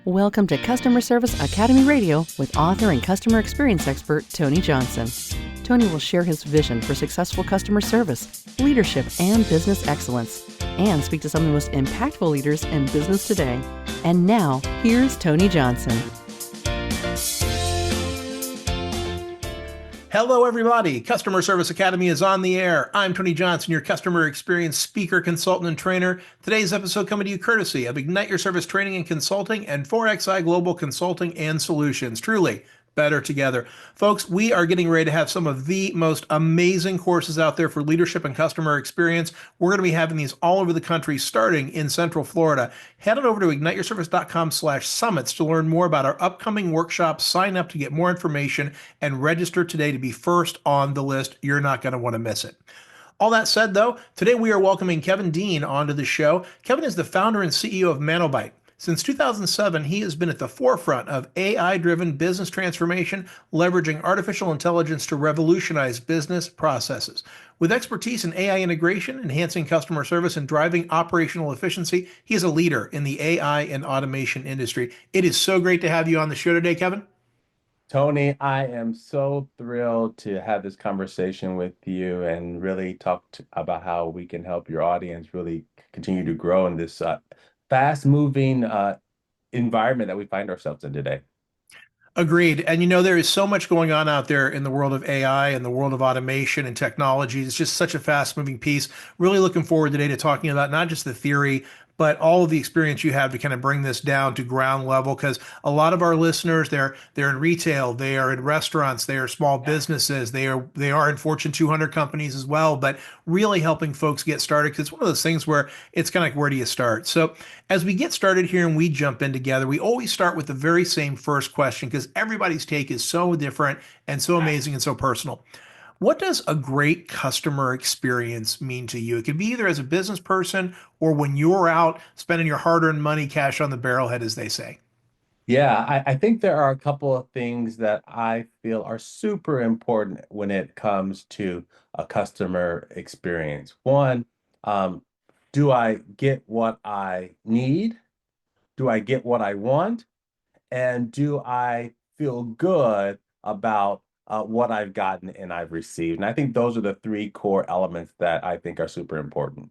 Welcome to Customer Service Academy Radio with author and customer experience expert Tony Johnson. Tony will share his vision for successful customer service, leadership, and business excellence, and speak to some of the most impactful leaders in business today. And now, here's Tony Johnson. Hello, everybody. Customer Service Academy is on the air. I'm Tony Johnson, your customer experience speaker, consultant, and trainer. Today's episode coming to you courtesy of Ignite Your Service Training and Consulting and 4XI Global Consulting and Solutions. Truly better together. Folks, we are getting ready to have some of the most amazing courses out there for leadership and customer experience. We're going to be having these all over the country, starting in Central Florida. Head on over to igniteyourservice.com/summits to learn more about our upcoming workshops. Sign up to get more information and register today to be first on the list. You're not going to want to miss it. All that said, though, today we are welcoming Kevin Dean onto the show. Kevin is the founder and CEO of ManoByte. Since 2007, he has been at the forefront of AI-driven business transformation, leveraging artificial intelligence to revolutionize business processes. With expertise in AI integration, enhancing customer service, and driving operational efficiency, he is a leader in the AI and automation industry. It is so great to have you on the show today, Kevin. Tony, I am so thrilled to have this conversation with you and really about how we can help your audience really continue to grow in this fast-moving environment that we find ourselves in today. Agreed. And there is so much going on out there in the world of AI and the world of automation and technology. It's just such a fast-moving piece. Really looking forward today to talking about not just the theory, but all of the experience you have to kind of bring this down to ground level, because a lot of our listeners, they're in retail, they are in restaurants, they are small businesses, they are in Fortune 200 companies as well, but really helping folks get started, because it's one of those things where it's kind of like, where do you start? So as we get started here and we jump in together, we always start with the very same first question, because everybody's take is so different and so amazing and so personal. What does a great customer experience mean to you? It could be either as a business person or when you're out spending your hard-earned money, cash on the barrelhead, as they say. Yeah, I think there are a couple of things that I feel are super important when it comes to a customer experience. One, do I get what I need? Do I get what I want? And do I feel good about what I've gotten and I've received? And I think those are the three core elements that I think are super important.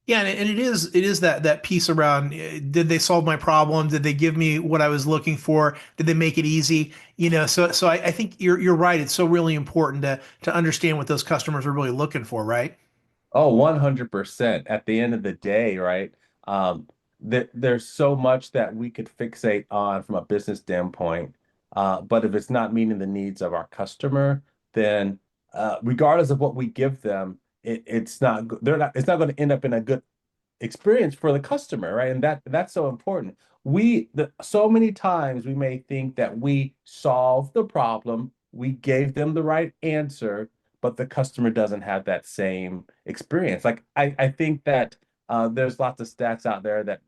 Yeah, and it is that piece around, did they solve my problem? Did they give me what I was looking for? Did they make it easy? So I think you're right. It's so really important to understand what those customers are really looking for, right? Oh, 100%. At the end of the day, right? There's so much that we could fixate on from a business standpoint, but if it's not meeting the needs of our customer, then regardless of what we give them, it's not going to end up in a good experience for the customer, right? And that's so important. So many times we may think that we solved the problem, we gave them the right answer, but the customer doesn't have that same experience. Like I think that there's lots of stats out there that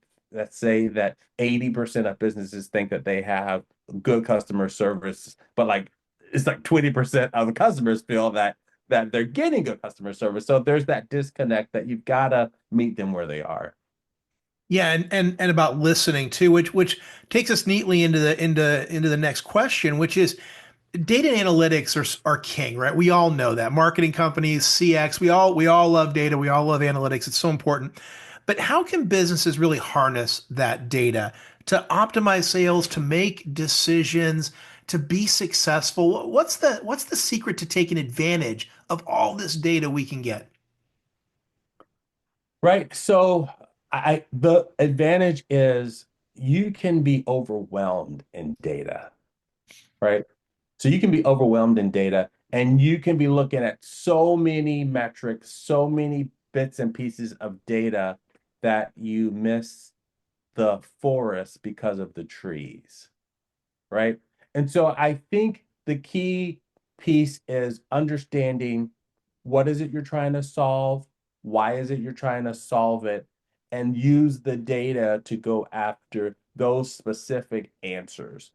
say that 80% of businesses think that they have good customer service, but it's like 20% of the customers feel that they're getting good customer service. So there's that disconnect that you've got to meet them where they are. Yeah, and about listening too, which takes us neatly into the next question, which is data and analytics are king, right? We all know that. Marketing companies, CX, we all love data, we all love analytics. It's so important. But how can businesses really harness that data to optimize sales, to make decisions, to be successful? What's the secret to taking advantage of all this data we can get? Right. So the advantage is you can be overwhelmed in data, right? So you can be overwhelmed in data and you can be looking at so many metrics, so many bits and pieces of data that you miss the forest because of the trees, right? And so I think the key piece is understanding what is it you're trying to solve, why is it you're trying to solve it, and use the data to go after those specific answers.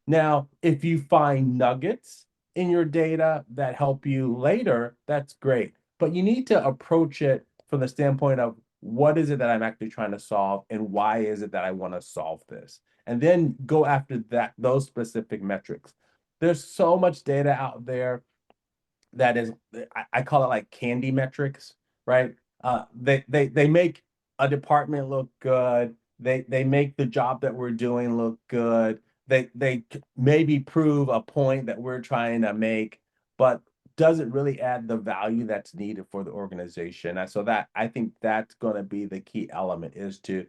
Now, if you find nuggets in your data that help you later, that's great. But you need to approach it from the standpoint of what is it that I'm actually trying to solve, and why is it that I want to solve this? And then go after those specific metrics. There's so much data out there that is, I call it like candy metrics, right? They make a department look good. They make the job that we're doing look good. They maybe prove a point that we're trying to make, but does it really add the value that's needed for the organization? And so that, I think that's going to be the key element, is to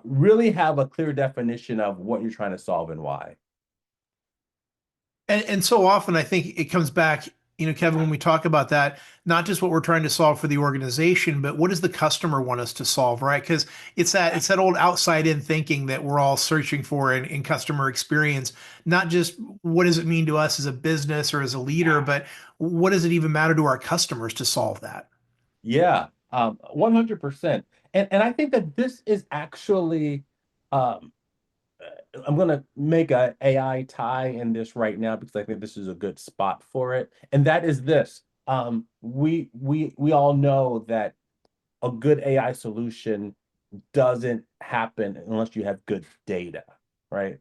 really have a clear definition of what you're trying to solve and why. And so often I think it comes back, Kevin, when we talk about that, not just what we're trying to solve for the organization, but what does the customer want us to solve, right? Because it's that old outside in thinking that we're all searching for in customer experience. Not just what does it mean to us as a business or as a leader, but what does it even matter to our customers to solve that? Yeah, 100%. And I think that this is actually, um, I'm going to make a AI tie in this right now because I think this is a good spot for it. And that is this. We all know that a good AI solution doesn't happen unless you have good data, right?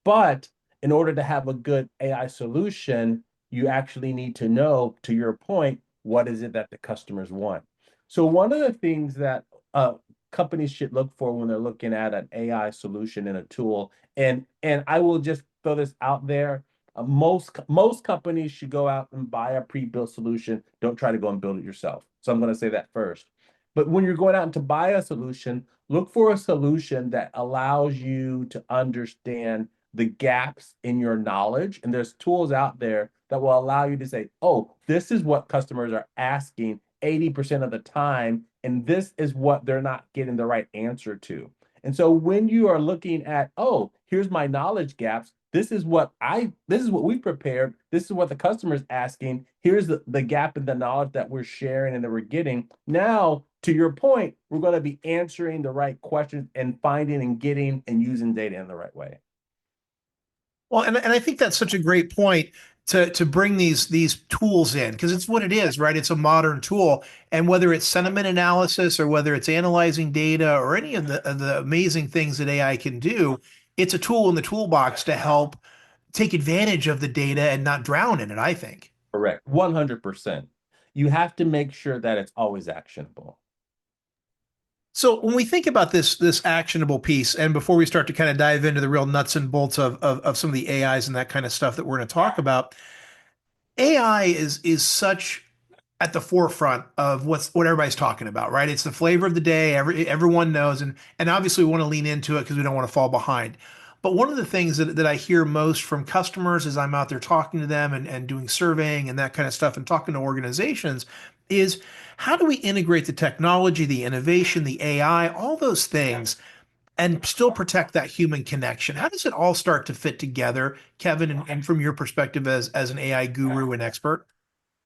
But in order to have a good AI solution, you actually need to know, to your point, what is it that the customers want. So one of the things that companies should look for when they're looking at an AI solution and a tool, and I will just throw this out there, most companies should go out and buy a pre-built solution. Don't try to go and build it yourself. So I'm going to say that first. But when you're going out to buy a solution, look for a solution that allows you to understand the gaps in your knowledge. And there's tools out there that will allow you to say, oh, this is what customers are asking 80% of the time, and this is what they're not getting the right answer to. And so when you are looking at, oh, here's my knowledge gaps, this is what we prepared, this is what the customer's asking, here's the gap in the knowledge that we're sharing and that we're getting. Now, to your point, we're going to be answering the right questions and finding and getting and using data in the right way. Well, and I think that's such a great point to bring these tools in, because it's what it is, right? It's a modern tool, and whether it's sentiment analysis or whether it's analyzing data or any of the amazing things that AI can do, it's a tool in the toolbox to help take advantage of the data and not drown in it, I think. Correct. 100%. You have to make sure that it's always actionable. So when we think about this actionable piece, and before we start to kind of dive into the real nuts and bolts of some of the AIs and that kind of stuff that we're going to talk about, AI is such at the forefront of what everybody's talking about, right? It's the flavor of the day. Everyone knows, and obviously we want to lean into it because we don't want to fall behind. But one of the things that I hear most from customers as I'm out there talking to them and doing surveying and that kind of stuff and talking to organizations is, how do we integrate the technology, the innovation, the AI, all those things, and still protect that human connection? How does it all start to fit together, Kevin, and from your perspective as an AI guru and expert?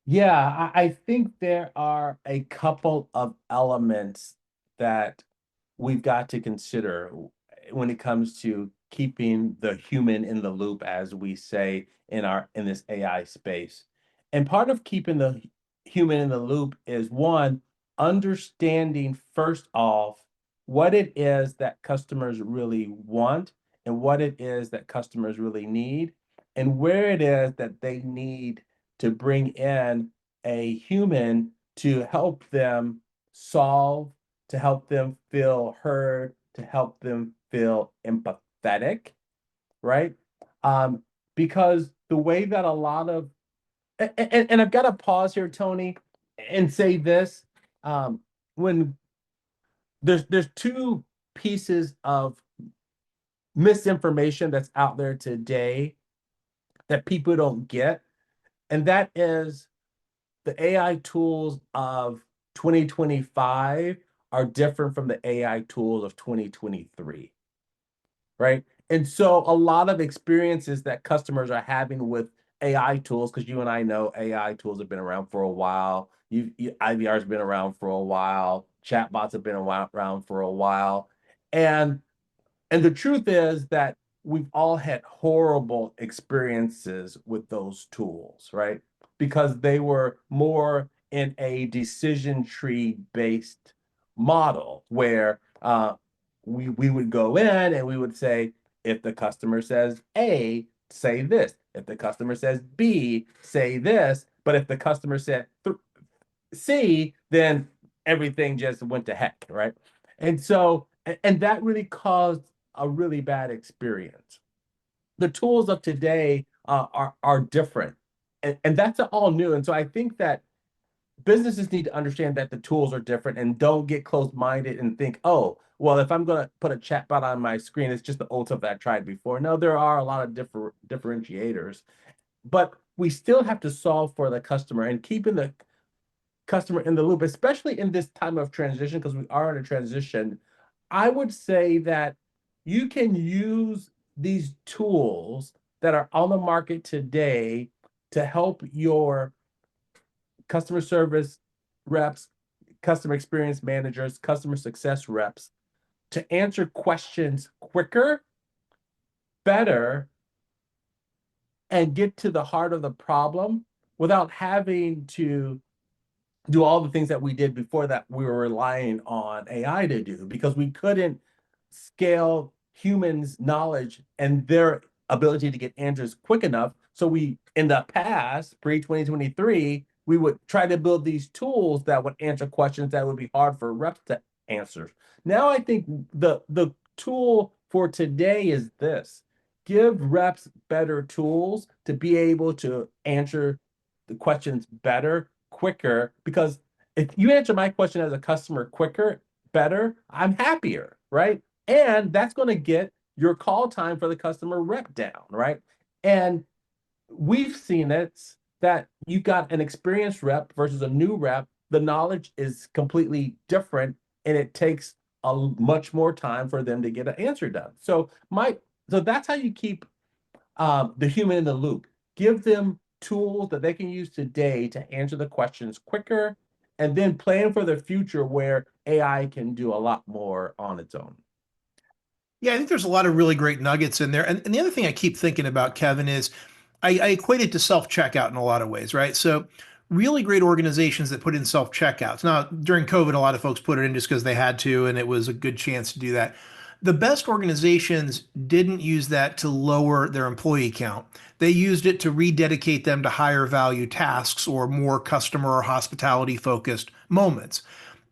Yeah, I think there are a couple of elements that we've got to consider when it comes to keeping the human in the loop, as we say in this AI space. And part of keeping the human in the loop is, one, understanding first off what it is that customers really want and what it is that customers really need, and where it is that they need to bring in a human to help them solve, to help them feel heard, to help them feel empathetic, right? Um, because the way that a lot of, and I've got to pause here, Tony, and say this, when there's two pieces of misinformation that's out there today that people don't get, and that is the AI tools of 2025 are different from the AI tools of 2023, right? And so a lot of experiences that customers are having with AI tools, because you and I know AI tools have been around for a while. IVR has been around for a while. Chatbots have been around for a while. And and the truth is that we've all had horrible experiences with those tools, right? Because they were more in a decision tree based model where we would go in and we would say, if the customer says A, say this. If the customer says B, say this. But if the customer said C, then everything just went to heck, right? And so, and that really caused a really bad experience. The tools of today are different, and that's all new. And so I think that businesses need to understand that the tools are different and don't get closed-minded and think, oh, well, if I'm going to put a chatbot on my screen, it's just the old stuff that I tried before. No, there are a lot of differentiators, but we still have to solve for the customer and keeping the customer in the loop, especially in this time of transition, because we are in a transition. I would say that you can use these tools that are on the market today to help your customer service reps, customer experience managers, customer success reps to answer questions quicker, better, and get to the heart of the problem without having to do all the things that we did before that we were relying on AI to do because we couldn't scale humans' knowledge and their ability to get answers quick enough. So we, in the past, pre-2023, we would try to build these tools that would answer questions that would be hard for reps to answer. Now I think the tool for today is this. Give reps better tools to be able to answer the questions better, quicker, because if you answer my question as a customer quicker, better, I'm happier, right? And that's going to get your call time for the customer rep down, right? And we've seen it that you got an experienced rep versus a new rep. The knowledge is completely different, and it takes a much more time for them to get an answer done. So that's how you keep the human in the loop. Give them tools that they can use today to answer the questions quicker, and then plan for the future where AI can do a lot more on its own. Yeah, I think there's a lot of really great nuggets in there. And the other thing I keep thinking about, Kevin, is I equate it to self-checkout in a lot of ways, right? So really great organizations that put in self-checkouts. Now, during COVID, a lot of folks put it in just because they had to, and it was a good chance to do that. The best organizations didn't use that to lower their employee count. They used it to rededicate them to higher value tasks or more customer or hospitality focused moments.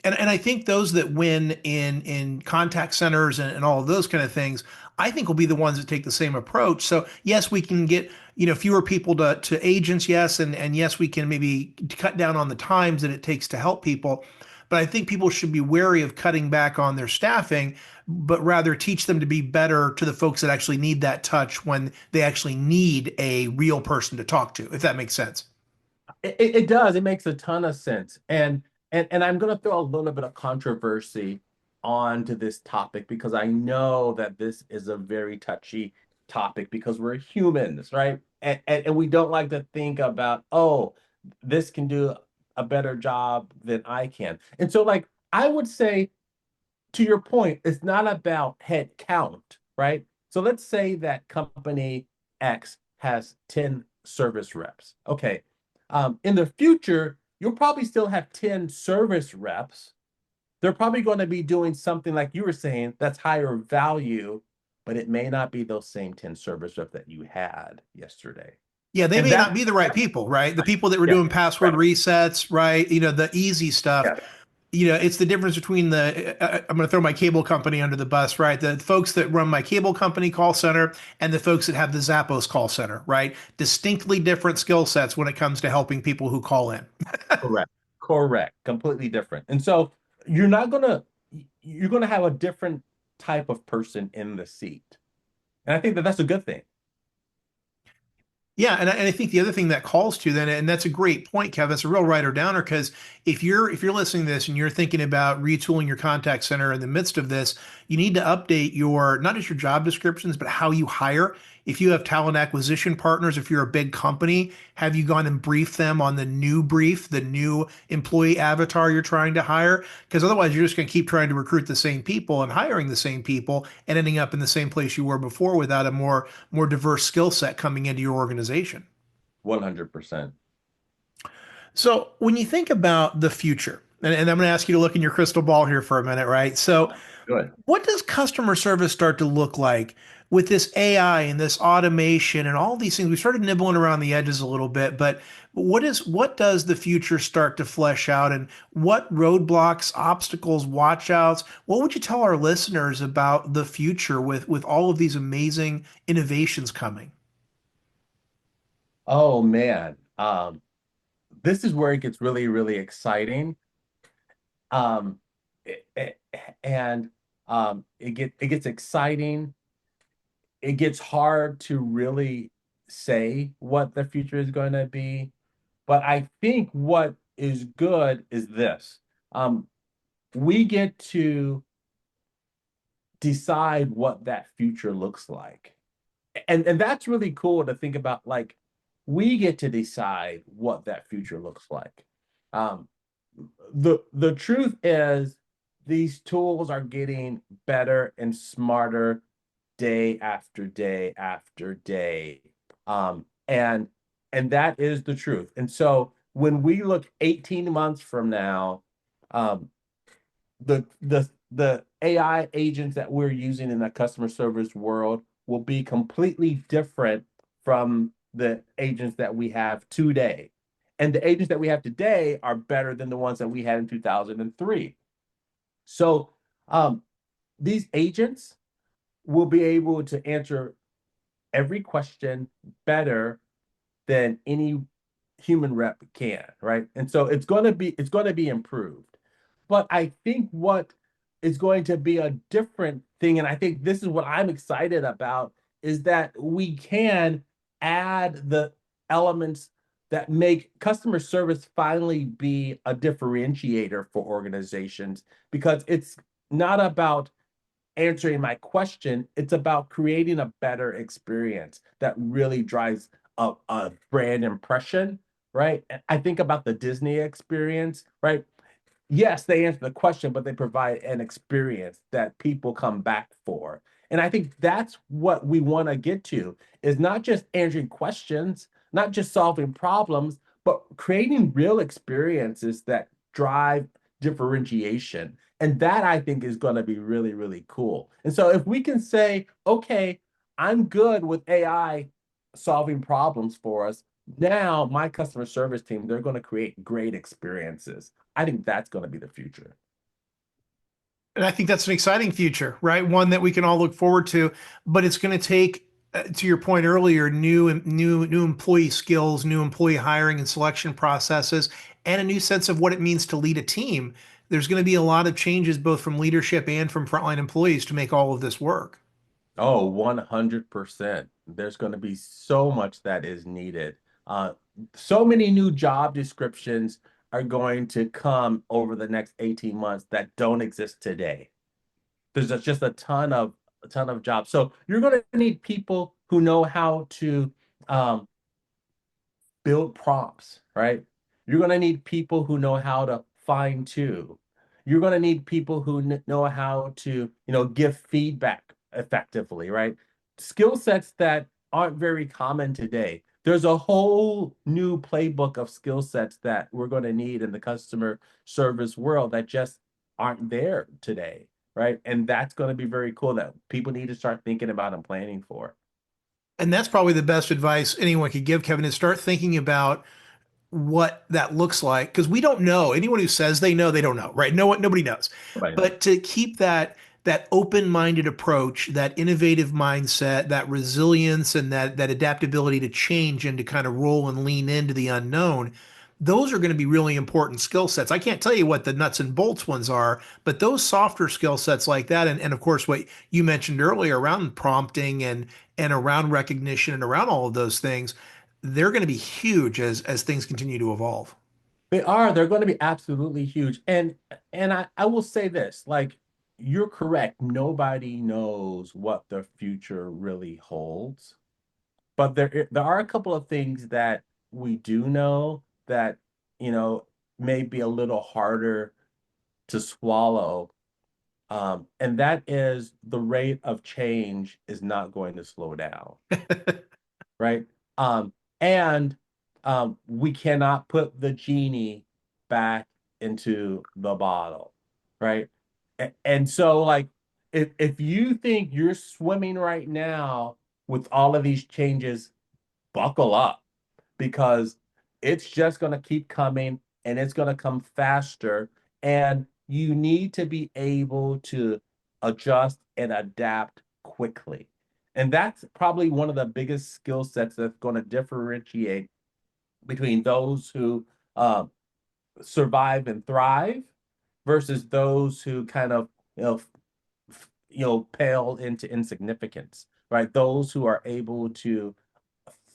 And I think those that win in contact centers and all of those kind of things, I think will be the ones that take the same approach. So yes, we can get, fewer people to agents, yes, and yes, we can maybe cut down on the times that it takes to help people. But I think people should be wary of cutting back on their staffing, but rather teach them to be better to the folks that actually need that touch when they actually need a real person to talk to, if that makes sense. It does. It makes a ton of sense. And I'm going to throw a little bit of controversy onto this topic because I know that this is a very touchy topic because we're humans, right? And we don't like to think about, oh, this can do a better job than I can. And so, like, I would say, to your point, it's not about head count, right? So let's say that company X has 10 service reps. Okay. In the future, you'll probably still have 10 service reps. They're probably going to be doing something like you were saying that's higher value, but it may not be those same 10 service reps that you had yesterday. Yeah, they And may not that, be the right people, right? The people that were yeah, doing password right. resets, right? The easy stuff. Yeah, It's the difference between I'm going to throw my cable company under the bus, right? The folks that run my cable company call center and the folks that have the Zappos call center, right? Distinctly different skill sets when it comes to helping people who call in. correct. Correct. Completely different. And so you're not gonna you're gonna have a different type of person in the seat. And I think that that's a good thing. Yeah, and I think the other thing that calls to then, and that's a great point, Kevin. It's a real writer downer because if you're listening to this and you're thinking about retooling your contact center in the midst of this, you need to update your not just your job descriptions, but how you hire. If you have talent acquisition partners, if you're a big company, have you gone and briefed them on the new brief, the new employee avatar you're trying to hire? Because otherwise, you're just going to keep trying to recruit the same people and hiring the same people and ending up in the same place you were before without a more diverse skill set coming into your organization. 100%. So when you think about the future, And I'm going to ask you to look in your crystal ball here for a minute, right? So, Good. what does customer service start to look like with this AI and this automation and all these things? We started nibbling around the edges a little bit, but what does the future start to flesh out, and what roadblocks, obstacles, watch outs? What would you tell our listeners about the future with all of these amazing innovations coming? Oh man, this is where it gets really, really exciting. Um, and it gets exciting. It gets hard to really say what the future is going to be. But I think what is good is this. Um, we get to decide what that future looks like. And that's really cool to think about. Like, we get to decide what that future looks like. Um, the truth is these tools are getting better and smarter day after day after day. And that is the truth. And so when we look 18 months from now, um, the AI agents that we're using in the customer service world will be completely different from the agents that we have today. And the agents that we have today are better than the ones that we had in 2003. So um, these agents will be able to answer every question better than any human rep can, right? And so it's going to be improved. But I think what is going to be a different thing, and I think this is what I'm excited about, is that we can add the elements that make customer service finally be a differentiator for organizations, because it's not about answering my question. It's about creating a better experience that really drives a brand impression, right? I think about the Disney experience, right? Yes, they answer the question, but they provide an experience that people come back for. And I think that's what we want to get to, is not just answering questions, not just solving problems, but creating real experiences that drive differentiation. And that, I think, is going to be really, really cool. And so if we can say, okay, I'm good with AI solving problems for us. Now, my customer service team, they're going to create great experiences. I think that's going to be the future. And I think that's an exciting future, right? One that we can all look forward to, but it's going to take, to your point earlier, new employee skills, new employee hiring and selection processes, and a new sense of what it means to lead a team. There's going to be a lot of changes both from leadership and from frontline employees to make all of this work. Oh, 100%. There's going to be so much that is needed. So many new job descriptions are going to come over the next 18 months that don't exist today. There's just a ton of jobs. So you're going to need people who know how to um, build prompts, right? You're going to need people who know how to fine tune. You're going to need people who know how to, give feedback effectively, right? Skill sets that aren't very common today. There's a whole new playbook of skill sets that we're going to need in the customer service world that just aren't there today, right? And that's going to be very cool that people need to start thinking about and planning for. And that's probably the best advice anyone could give, Kevin, is start thinking about what that looks like, because we don't know. Anyone who says they know, they don't know, right? Nobody knows. Right. But to keep that open-minded approach, that innovative mindset, that resilience, and that adaptability to change and to kind of roll and lean into the unknown, those are going to be really important skill sets. I can't tell you what the nuts and bolts ones are, but those softer skill sets like that, and of course what you mentioned earlier around prompting and around recognition and around all of those things, they're going to be huge as things continue to evolve. They're going to be absolutely huge. And I will say this, like, you're correct. Nobody knows what the future really holds. But there are a couple of things that we do know that, you know, may be a little harder to swallow. And that is, the rate of change is not going to slow down, right? And we cannot put the genie back into the bottle, right? And so like if you think you're swimming right now with all of these changes, buckle up because it's just going to keep coming and it's going to come faster. And you need to be able to adjust and adapt quickly. And that's probably one of the biggest skill sets that's going to differentiate between those who survive and thrive versus those who kind of pale into insignificance, right? Those who are able to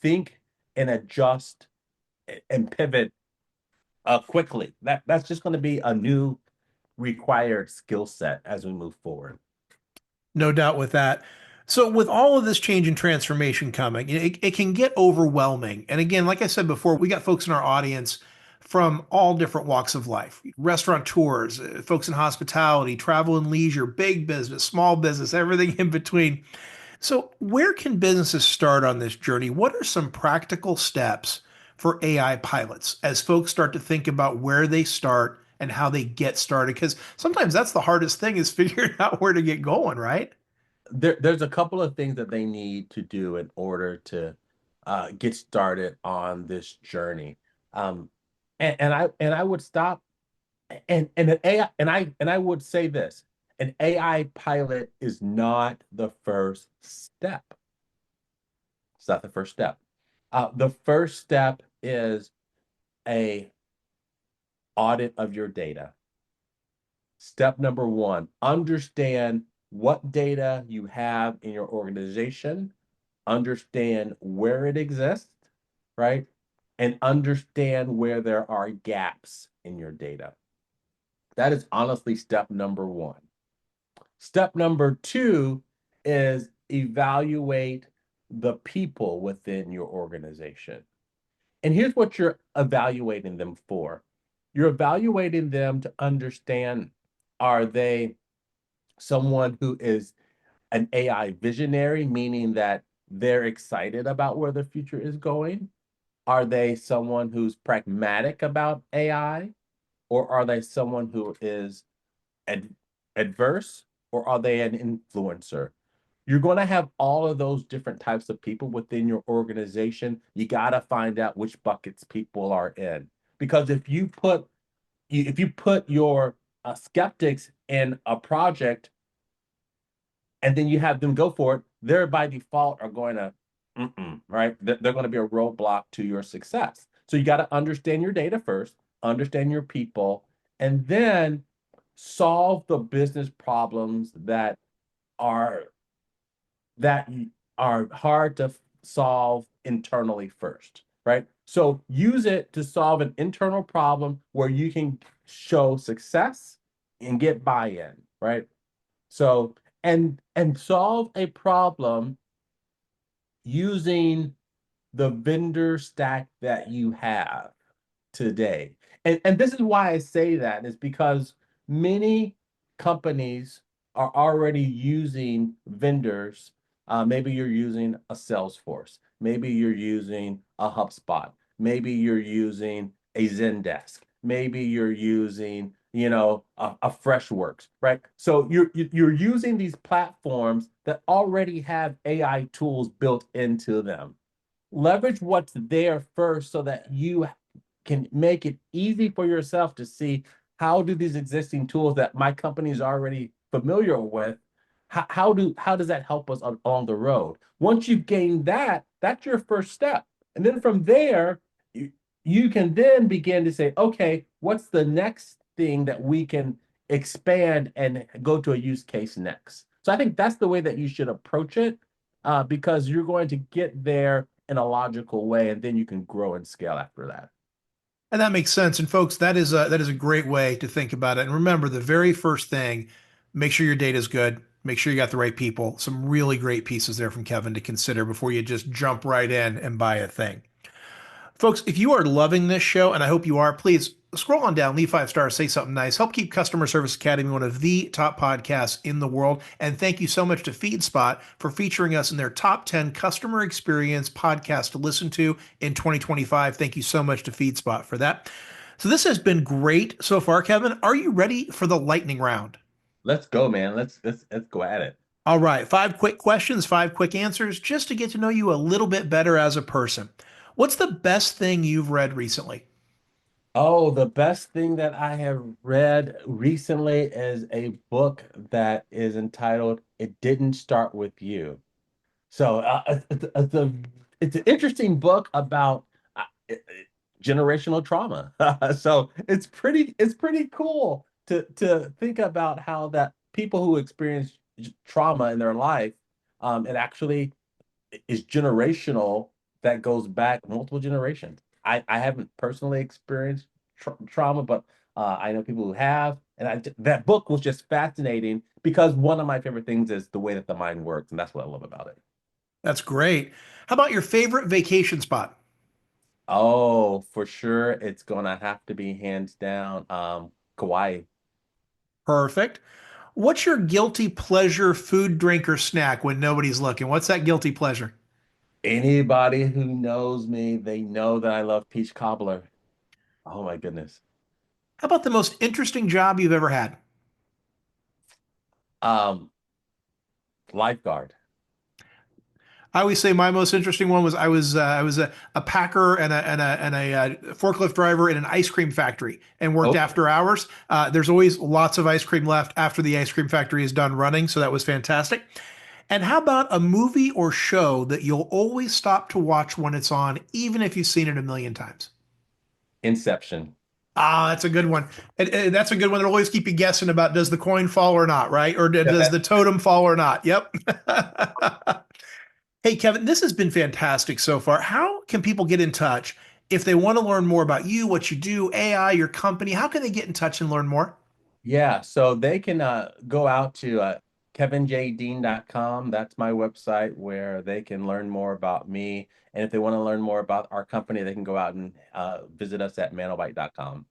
think and adjust and pivot quickly. That's just going to be a new required skill set as we move forward. No doubt with that. So, with all of this change and transformation coming, it can get overwhelming. And again, like I said before, we got folks in our audience from all different walks of life: restaurateurs, folks in hospitality, travel and leisure, big business, small business, everything in between. So, where can businesses start on this journey? What are some practical steps for AI pilots as folks start to think about where they start and how they get started? Because sometimes that's the hardest thing is figuring out where to get going, right? There's a couple of things that they need to do in order to get started on this journey. Um, and I would stop and an AI and I would say this: an AI pilot is not the first step. It's not the first step. The first step is a audit of your data. Step number one, understand what data you have in your organization, understand where it exists, right? And understand where there are gaps in your data. That is honestly step number one. Step number two is evaluate the people within your organization. And here's what you're evaluating them for. You're evaluating them to understand, are they someone who is an AI visionary, meaning that they're excited about where the future is going? Are they someone who's pragmatic about AI? Or are they someone who is ad- adverse? Or are they an influencer? You're going to have all of those different types of people within your organization. You got to find out which buckets people are in. Because if you put your skeptics in a project and then you have them go for it, they're by default are going to, right? They're going to be a roadblock to your success. So you got to understand your data first, understand your people, and then solve the business problems are that are hard to solve internally first, right? So use it to solve an internal problem where you can show success and get buy-in, right? So and solve a problem using the vendor stack that you have today. And this is why I say that is because many companies are already using vendors. Maybe you're using a Salesforce. Maybe you're using a HubSpot. Maybe you're using a Zendesk. Maybe you're using, a Freshworks, right? So you're using these platforms that already have AI tools built into them. Leverage what's there first so that you can make it easy for yourself to see how do these existing tools that my company is already familiar with, how does that help us along the road? Once you've gained that, that's your first step. And then from there, you can then begin to say, okay, what's the next thing that we can expand and go to a use case next? So I think that's the way that you should approach it, because you're going to get there in a logical way, and then you can grow and scale after that. And that makes sense. And folks, that is a great way to think about it. And remember, the very first thing, make sure your data is good. Make sure you got the right people. Some really great pieces there from Kevin to consider before you just jump right in and buy a thing. Folks, if you are loving this show, and I hope you are, please scroll on down, leave 5 stars, say something nice, help keep Customer Service Academy one of the top podcasts in the world. And thank you so much to FeedSpot for featuring us in their top 10 customer experience podcast to listen to in 2025. Thank you so much to FeedSpot for that. So this has been great so far, Kevin. Are you ready for the lightning round? Let's go, man. Let's go at it. All right, 5 quick questions, 5 quick answers, just to get to know you a little bit better as a person. What's the best thing you've read recently? Oh, the best thing that I have read recently is a book that is entitled "It Didn't Start with You." So it's an interesting book about uh, uh, generational trauma. So it's pretty cool to think about how that people who experience trauma in their life, it actually is generational, that goes back multiple generations. I haven't personally experienced trauma, but I know people who have, and that book was just fascinating because one of my favorite things is the way that the mind works, and that's what I love about it. That's great. How about your favorite vacation spot? Oh, for sure, it's gonna have to be hands down, Kauai. Perfect. What's your guilty pleasure food, drink, or snack when nobody's looking? What's that guilty pleasure? Anybody who knows me, they know that I love peach cobbler. Oh my goodness. How about the most interesting job you've ever had? Um, Lifeguard. I always say my most interesting one was I was a packer and a forklift driver in an ice cream factory and worked Oh, after hours. There's always lots of ice cream left after the ice cream factory is done running, so that was fantastic. And how about a movie or show that you'll always stop to watch when it's on, even if you've seen it a million times? Inception. Ah, that's a good one. That's a good one. It'll always keep you guessing about does the coin fall or not, right? Or does the totem fall or not? Yep. Hey, Kevin, this has been fantastic so far. How can people get in touch if they want to learn more about you, what you do, AI, your company? How can they get in touch and learn more? Yeah, so they can go out to kevinjdean.com. That's my website where they can learn more about me. And if they want to learn more about our company, they can go out and visit us at manobyte.com.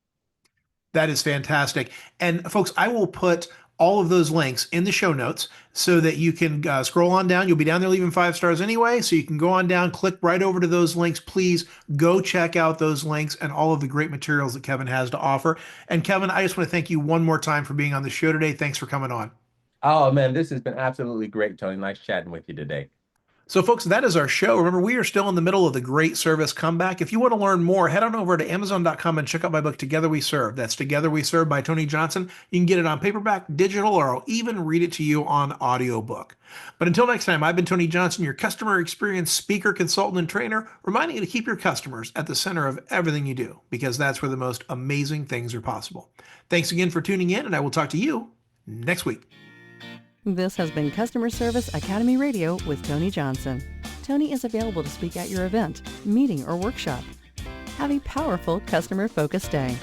That is fantastic. And folks, I will put all of those links in the show notes so that you can scroll on down. You'll be down there leaving 5 stars anyway. So you can go on down, click right over to those links. Please go check out those links and all of the great materials that Kevin has to offer. And Kevin, I just want to thank you one more time for being on the show today. Thanks for coming on. Oh man, this has been absolutely great, Tony. Nice chatting with you today. So, folks, that is our show. Remember, we are still in the middle of the Great Service Comeback. If you want to learn more, head on over to Amazon.com and check out my book, Together We Serve. That's Together We Serve by Tony Johnson. You can get it on paperback, digital, or I'll even read it to you on audiobook. But until next time, I've been Tony Johnson, your customer experience speaker, consultant, and trainer, reminding you to keep your customers at the center of everything you do, because that's where the most amazing things are possible. Thanks again for tuning in, and I will talk to you next week. This has been Customer Service Academy Radio with Tony Johnson. Tony is available to speak at your event, meeting, or workshop. Have a powerful customer-focused day.